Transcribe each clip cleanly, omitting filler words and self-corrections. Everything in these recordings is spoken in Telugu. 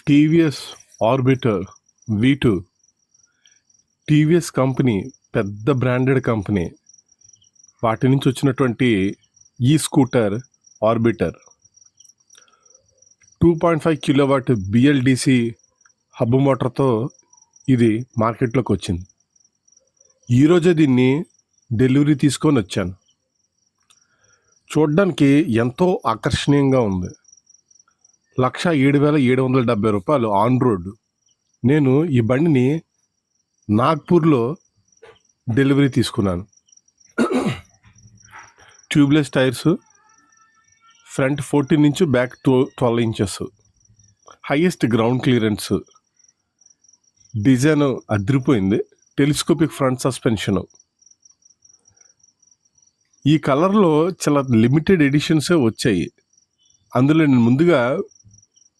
TVS Orbiter V2. TVS company పెద్ద బ్రాండెడ్ కంపెనీ. వాటి నుంచి వచ్చినటువంటి ఈ scooter Orbiter 2.5 kilowatt BLDC hub మోటార్తో ఇది మార్కెట్లోకి వచ్చింది. ఈరోజే దీన్ని డెలివరీ తీసుకొని వచ్చాను. చూడ్డానికి ఎంతో ఆకర్షణీయంగా ఉంది. 1,07,770 ఆన్ రోడ్. నేను ఈ బండిని నాగ్పూర్లో డెలివరీ తీసుకున్నాను. Tubeless tyres, front 14 inch, back 12 inches, highest ground clearance, design అదిరిపోయింది. Telescopic front suspension. ఈ కలర్లో చాలా లిమిటెడ్ ఎడిషన్సే వచ్చాయి. అందులో నేను ముందుగా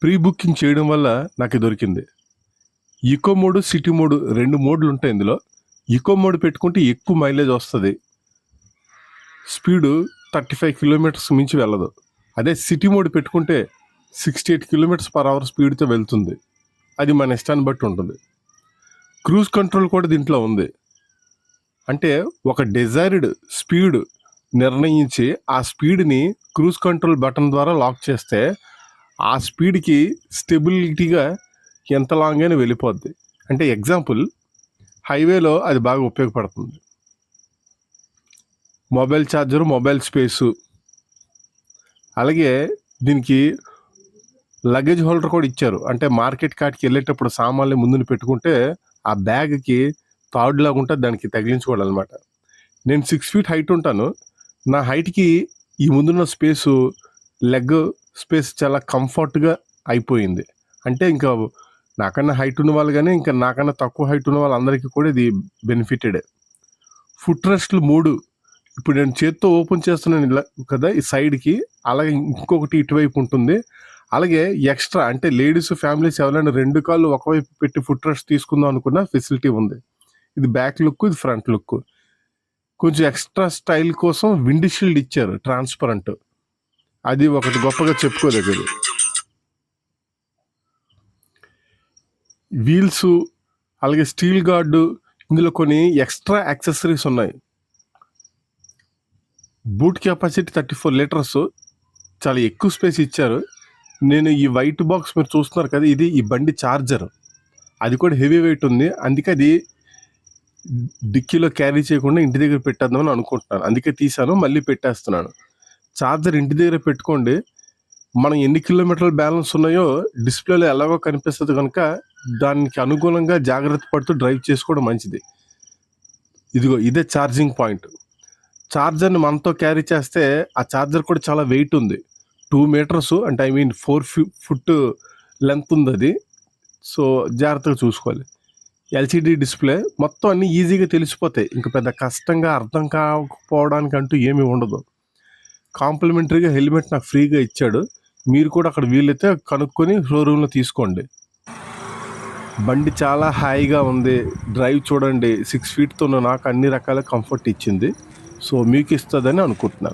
ప్రీ బుకింగ్ చేయడం వల్ల నాకు దొరికింది. ఈకో మోడ్, సిటీ మోడ్, 2 మోడ్లు ఉంటాయి ఇందులో. ఈకో మోడ్ పెట్టుకుంటే ఎక్కువ మైలేజ్ వస్తుంది. స్పీడు 35 కిలోమీటర్స్ మించి వెళ్ళదు. అదే సిటీ మోడ్ పెట్టుకుంటే 68 km/h స్పీడ్తో వెళ్తుంది. అది మన ఇష్టాన్ని బట్టి ఉంటుంది. క్రూజ్ కంట్రోల్ కూడా దీంట్లో ఉంది. అంటే ఒక డిజైర్డ్ స్పీడ్ నిర్ణయించి ఆ స్పీడ్ని క్రూజ్ కంట్రోల్ బటన్ ద్వారా లాక్ చేస్తే ఆ స్పీడ్కి స్టెబిలిటీగా ఎంత లాంగ్ అయినా వెళ్ళిపోద్ది. అంటే ఎగ్జాంపుల్, హైవేలో అది బాగా ఉపయోగపడుతుంది. మొబైల్ ఛార్జరు, మొబైల్ స్పేసు, అలాగే దీనికి లగేజ్ హోల్డర్ కూడా ఇచ్చారు. అంటే మార్కెట్ కాటికి వెళ్ళేటప్పుడు సామాన్లు ముందుని పెట్టుకుంటే ఆ బ్యాగ్కి తాడులాగా ఉంటుంది, దానికి తగిలించుకోవాలి అనమాట. నేను 6 feet హైట్ ఉంటాను. నా హైట్కి ఈ ముందున్న స్పేసు, లెగ్ స్పేస్ చాలా కంఫర్ట్గా అయిపోయింది. అంటే ఇంకా నాకన్నా హైట్ ఉన్న వాళ్ళు కానీ ఇంకా నాకన్నా తక్కువ హైట్ ఉన్న వాళ్ళందరికీ కూడా ఇది బెనిఫిటెడే. ఫుట్ రెస్ట్లు 3. ఇప్పుడు నేను చేత్తో ఓపెన్ చేస్తున్నాను ఇలా కదా, ఈ సైడ్కి, అలాగే ఇంకొకటి ఇటువైపు ఉంటుంది. అలాగే ఎక్స్ట్రా అంటే లేడీస్, ఫ్యామిలీస్ ఎవరైనా 2 కాళ్ళు ఒకవైపు పెట్టి ఫుట్ రెస్ట్ తీసుకుందాం అనుకున్న ఫెసిలిటీ ఉంది. ఇది బ్యాక్ లుక్, ఇది ఫ్రంట్ లుక్. కొంచెం ఎక్స్ట్రా స్టైల్ కోసం విండ్ షీల్డ్ ఇచ్చారు, ట్రాన్స్పరెంట్. అది ఒకటి గొప్పగా చెప్పుకోదగ్గది. వీల్స్, అలాగే స్టీల్ గార్డు, ఇందులో కొన్ని ఎక్స్ట్రా యాక్సెసరీస్ ఉన్నాయి. బూట్ కెపాసిటీ 34 లీటర్స్, చాలా ఎక్కువ స్పేస్ ఇచ్చారు. నేను ఈ వైట్ బాక్స్ మీరు చూస్తున్నారు కదా, ఇది ఈ బండి ఛార్జర్. అది కూడా హెవీ వెయిట్ ఉంది. అందుకే అది డిక్కీలో క్యారీ చేయకుండా ఇంటి దగ్గర పెట్టేద్దామని అనుకుంటున్నాను. అందుకే తీసాను, మళ్ళీ పెట్టేస్తున్నాను. ఛార్జర్ ఇంటి దగ్గర పెట్టుకోండి. మనం ఎన్ని కిలోమీటర్ల బ్యాలెన్స్ ఉన్నాయో డిస్ప్లేలో ఎలాగో కనిపిస్తుంది కనుక దానికి అనుగుణంగా జాగ్రత్త పడుతూ డ్రైవ్ చేసుకోవడం మంచిది. ఇదిగో ఇదే ఛార్జింగ్ పాయింట్. ఛార్జర్ని మనతో క్యారీ చేస్తే ఆ ఛార్జర్ కూడా చాలా వెయిట్ ఉంది. 2 meters, అంటే 4 feet లెంత్ ఉంది అది. సో జాగ్రత్తగా చూసుకోవాలి. LCD డిస్ప్లే, మొత్తం అన్నీ ఈజీగా తెలిసిపోతాయి. ఇంకా పెద్ద కష్టంగా అర్థం కాకపోవడానికి అంటూ ఏమీ ఉండదు. కాంప్లిమెంటరీగా హెల్మెట్ నాకు ఫ్రీగా ఇచ్చాడు. మీరు కూడా అక్కడ వీలైతే కనుక్కొని షోరూంలో తీసుకోండి. బండి చాలా హాయిగా ఉంది. డ్రైవ్ చూడండి, 6 feetతో నాకు అన్ని రకాల కంఫర్ట్ ఇచ్చింది. సో మీకు ఇస్తుందని అనుకుంటున్నాను.